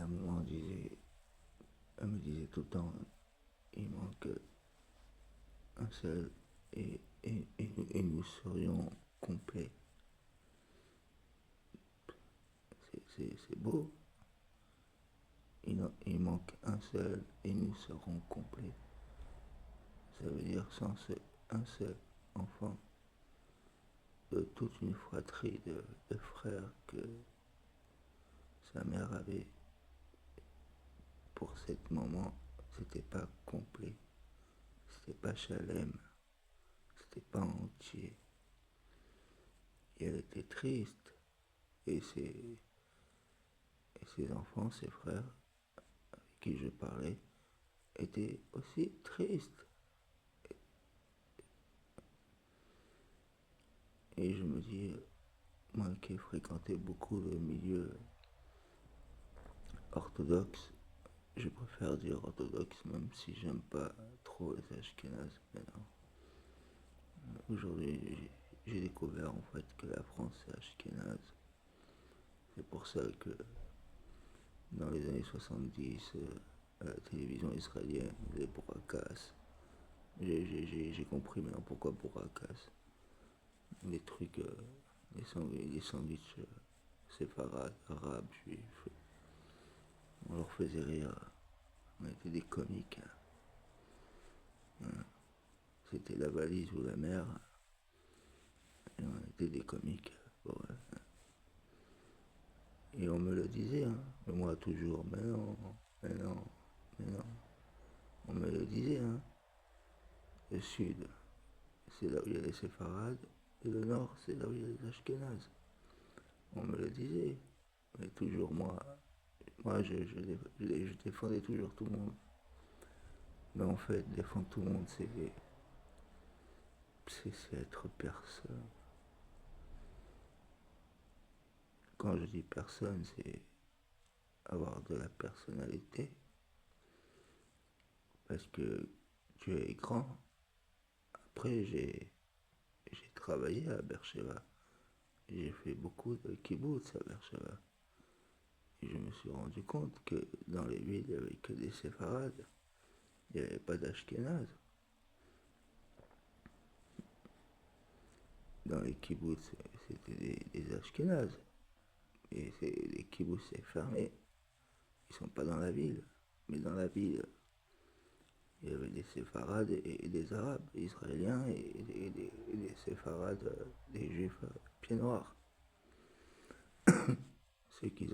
à un moment, elle me disait tout le temps, il manque un seul et nous serions complets. C'est beau. Il manque un seul et nous serons complets. Ça veut dire un seul enfant de toute une fratrie de frères que sa mère avait. Pour cette maman, c'était pas complet, c'était pas chalem, c'était pas entier. Et elle était triste. Et ses enfants, ses frères, avec qui je parlais, étaient aussi tristes. Et je me dis, moi qui ai fréquenté beaucoup le milieu orthodoxe, je préfère dire orthodoxe même si j'aime pas trop les ashkénazes maintenant. Aujourd'hui, j'ai découvert en fait que la France est ashkénaze. C'est pour ça que dans les années 70, à la télévision israélienne, les Bourrakas, j'ai compris maintenant pourquoi Bourrakas. Les trucs, les sandwichs séfarades, arabes, juifs, on leur faisait rire. On était des comiques. C'était la valise ou la mer. Et on était des comiques. Bon, ouais. Et on me le disait, hein. Mais moi toujours, mais non, mais non, mais non. On me le disait, hein. Le sud, c'est là où il y a les séfarades. Et le nord, c'est là où il y a les ashkénazes. On me le disait. Mais toujours moi je défendais toujours tout le monde. Mais en fait, défendre tout le monde, c'est être personne. Quand je dis personne, c'est avoir de la personnalité. Parce que Dieu est grand. Après, j'ai travaillé à Beersheba. J'ai fait beaucoup de kibbutz à Beersheba. Et je me suis rendu compte que dans les villes, il n'y avait que des séfarades. Il n'y avait pas d'ashkénazes. Dans les kibbutz, c'était des ashkénazes. Et les kibbutz, c'est fermé. Ils sont pas dans la ville. Mais dans la ville, il y avait des séfarades et des arabes israéliens et des séfarades, des juifs pieds noirs. Ceux qui